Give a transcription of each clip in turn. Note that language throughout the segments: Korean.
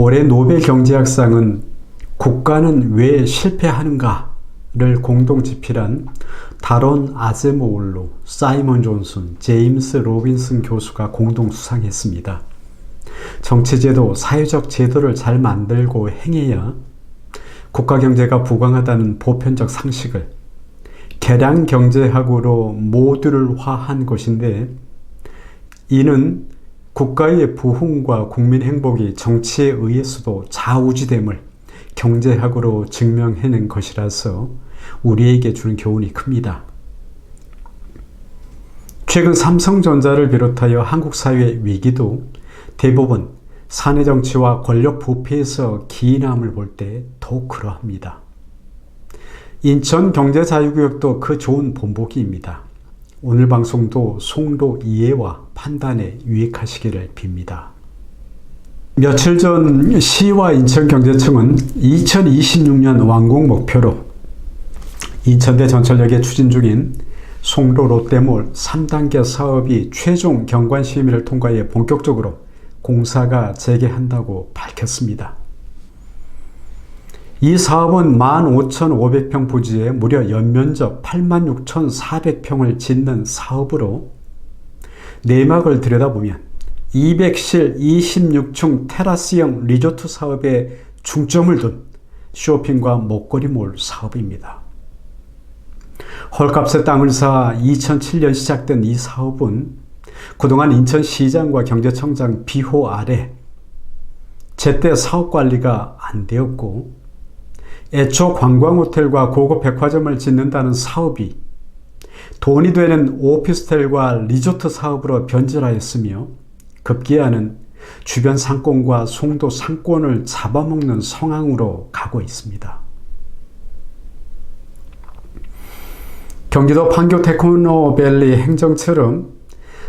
올해 노벨 경제학상은 국가는 왜 실패하는가를 공동 집필한 다론 아제모울로, 사이먼 존슨, 제임스 로빈슨 교수가 공동 수상했습니다. 정치제도, 사회적 제도를 잘 만들고 행해야 국가 경제가 부강하다는 보편적 상식을 개량 경제학으로 모듈화한 것인데, 이는 국가의 부흥과 국민 행복이 정치에 의해서도 좌우지됨을 경제학으로 증명해낸 것이라서 우리에게 주는 교훈이 큽니다. 최근 삼성전자를 비롯하여 한국 사회의 위기도 대부분 사내 정치와 권력 부패에서 기인함을 볼 때 더욱 그러합니다. 인천 경제자유구역도 그 좋은 본보기입니다. 오늘 방송도 송도 이해와 판단에 유익하시기를 빕니다. 며칠 전 시와 인천경제청은 2026년 완공 목표로 인천대 전철역에 추진 중인 송도 롯데몰 3단계 사업이 최종 경관 심의를 통과해 본격적으로 공사가 재개한다고 밝혔습니다. 이 사업은 15,500평 부지에 무려 연면적 86,400평을 짓는 사업으로 내막을 들여다보면 200실 26층 테라스형 리조트 사업에 중점을 둔 쇼핑과 먹거리몰 사업입니다. 헐값에 땅을 사 2007년 시작된 이 사업은 그동안 인천시장과 경제청장 비호 아래 제때 사업관리가 안 되었고, 애초 관광호텔과 고급 백화점을 짓는다는 사업이 돈이 되는 오피스텔과 리조트 사업으로 변질하였으며, 급기야는 주변 상권과 송도 상권을 잡아먹는 상황으로 가고 있습니다. 경기도 판교 테크노밸리 행정처럼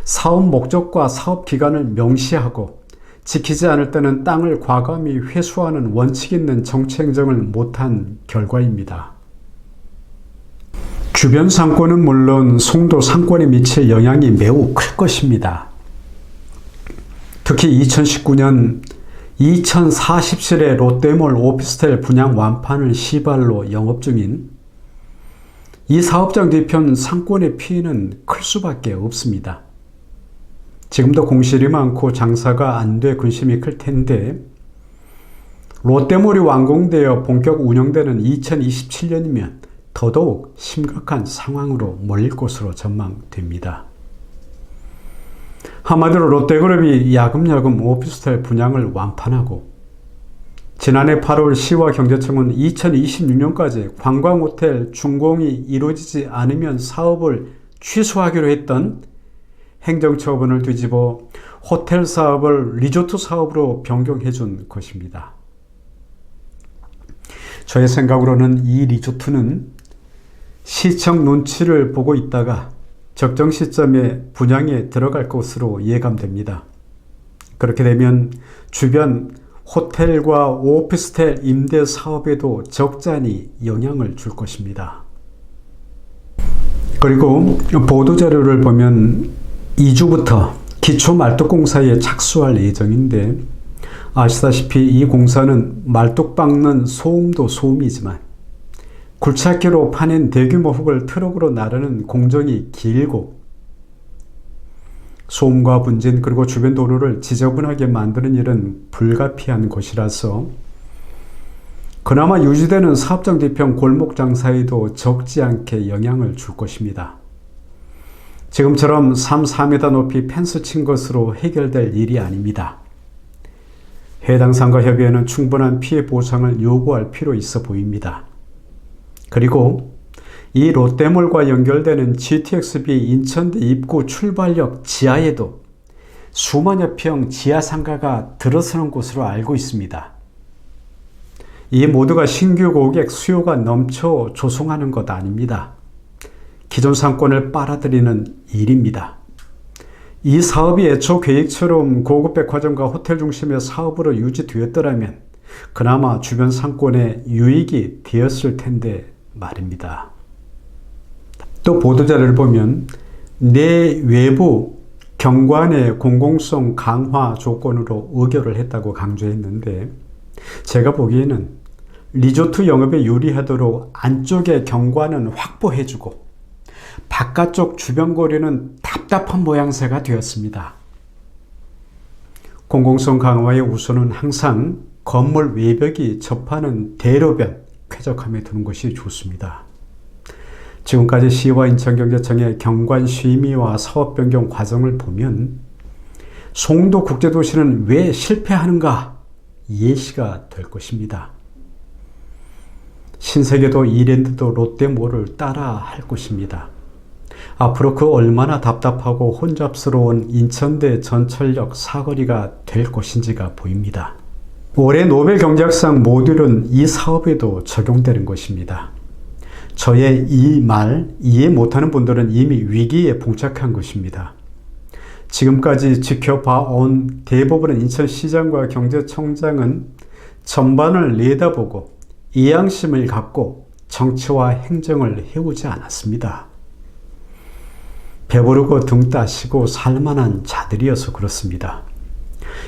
사업 목적과 사업 기간을 명시하고 지키지 않을 때는 땅을 과감히 회수하는 원칙 있는 정치 행정을 못한 결과입니다. 주변 상권은 물론 송도 상권에 미칠 영향이 매우 클 것입니다. 특히 2019년 2040실의 롯데몰 오피스텔 분양 완판을 시발로 영업 중인 이 사업장 뒤편 상권의 피해는 클 수밖에 없습니다. 지금도 공실이 많고 장사가 안 돼 근심이 클 텐데, 롯데몰이 완공되어 본격 운영되는 2027년이면 더더욱 심각한 상황으로 몰릴 것으로 전망됩니다. 한마디로 롯데그룹이 야금야금 오피스텔 분양을 완판하고, 지난해 8월 시와 경제청은 2026년까지 관광호텔 준공이 이루어지지 않으면 사업을 취소하기로 했던 행정처분을 뒤집어 호텔 사업을 리조트 사업으로 변경해 준 것입니다. 저의 생각으로는 이 리조트는 시청 눈치를 보고 있다가 적정 시점에 분양에 들어갈 것으로 예감됩니다. 그렇게 되면 주변 호텔과 오피스텔 임대 사업에도 적잖이 영향을 줄 것입니다. 그리고 보도자료를 보면 2주부터 기초말뚝공사에 착수할 예정인데, 아시다시피 이 공사는 말뚝 박는 소음도 소음이지만 굴착기로 파낸 대규모 흙을 트럭으로 나르는 공정이 길고, 소음과 분진 그리고 주변 도로를 지저분하게 만드는 일은 불가피한 것이라서 그나마 유지되는 사업장 뒤편 골목 장사에도 적지 않게 영향을 줄 것입니다. 지금처럼 3-4m 높이 펜스 친 것으로 해결될 일이 아닙니다. 해당 상가 협의회는 충분한 피해 보상을 요구할 필요 있어 보입니다. 그리고 이 롯데몰과 연결되는 GTXB 인천대 입구 출발역 지하에도 수만여 평 지하 상가가 들어서는 곳으로 알고 있습니다. 이 모두가 신규 고객 수요가 넘쳐 조성하는 것 아닙니다. 기존 상권을 빨아들이는 일입니다. 이 사업이 애초 계획처럼 고급 백화점과 호텔 중심의 사업으로 유지되었더라면 그나마 주변 상권에 유익이 되었을 텐데 말입니다. 또 보도자료를 보면 내외부 경관의 공공성 강화 조건으로 의결을 했다고 강조했는데, 제가 보기에는 리조트 영업에 유리하도록 안쪽의 경관은 확보해주고 바깥쪽 주변 거리는 답답한 모양새가 되었습니다. 공공성 강화의 우선은 항상 건물 외벽이 접하는 대로변 쾌적함에 두는 것이 좋습니다. 지금까지 시와 인천경제청의 경관 심의와 사업 변경 과정을 보면 송도 국제도시는 왜 실패하는가 예시가 될 것입니다. 신세계도 이랜드도 롯데몰을 따라 할 것입니다. 앞으로 그 얼마나 답답하고 혼잡스러운 인천대 전철역 사거리가 될 것인지가 보입니다. 올해 노벨 경제학상 모듈은 이 사업에도 적용되는 것입니다. 저의 이 말 이해 못하는 분들은 이미 위기에 봉착한 것입니다. 지금까지 지켜봐온 대부분의 인천시장과 경제청장은 전반을 내다보고 이양심을 갖고 정치와 행정을 해오지 않았습니다. 배부르고 등 따시고 살만한 자들이어서 그렇습니다.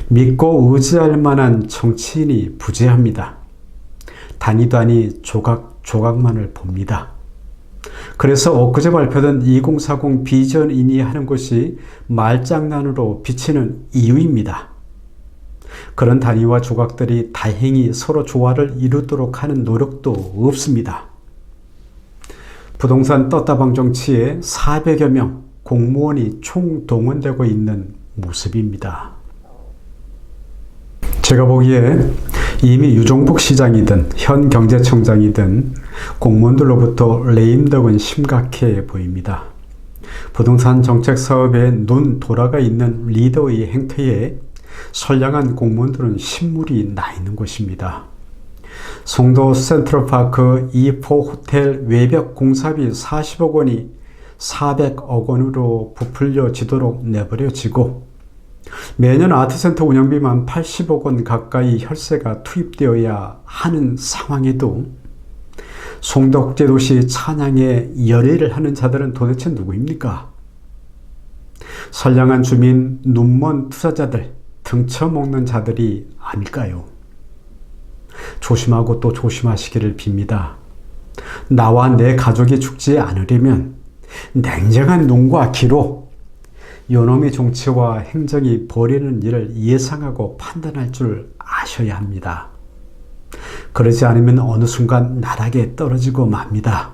믿고 의지할 만한 정치인이 부재합니다. 단위 조각만을 봅니다. 그래서 엊그제 발표된 2040 비전인이 하는 것이 말장난으로 비치는 이유입니다. 그런 단위와 조각들이 다행히 서로 조화를 이루도록 하는 노력도 없습니다. 부동산 떴다방 정치에 400여 명 공무원이 총동원되고 있는 모습입니다. 제가 보기에 이미 유종복 시장이든 현 경제청장이든 공무원들로부터 레임덕은 심각해 보입니다. 부동산 정책 사업에 눈 돌아가 있는 리더의 행태에 선량한 공무원들은 신물이 나 있는 것입니다. 송도 센트럴파크 2포 호텔 외벽 공사비 40억 원이 400억 원으로 부풀려지도록 내버려지고 매년 아트센터 운영비만 80억 원 가까이 혈세가 투입되어야 하는 상황에도 송도국제도시 찬양에 열애를 하는 자들은 도대체 누구입니까? 선량한 주민, 눈먼 투자자들, 등쳐먹는 자들이 아닐까요? 조심하고 또 조심하시기를 빕니다. 나와 내 가족이 죽지 않으려면 냉정한 눈과 귀로 요놈의 정치와 행정이 벌이는 일을 예상하고 판단할 줄 아셔야 합니다. 그러지 않으면 어느 순간 나락에 떨어지고 맙니다.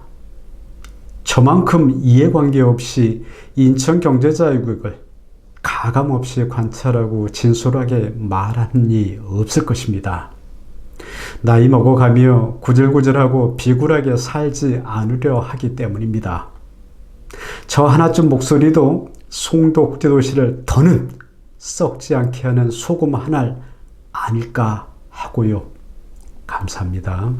저만큼 이해관계 없이 인천경제자유국을 가감없이 관찰하고 진솔하게 말하는 이 없을 것입니다. 나이 먹어가며 구질구질하고 비굴하게 살지 않으려 하기 때문입니다. 저 하나쯤 목소리도 송도국제도시를 더는 썩지 않게 하는 소금 한 알 아닐까 하고요. 감사합니다.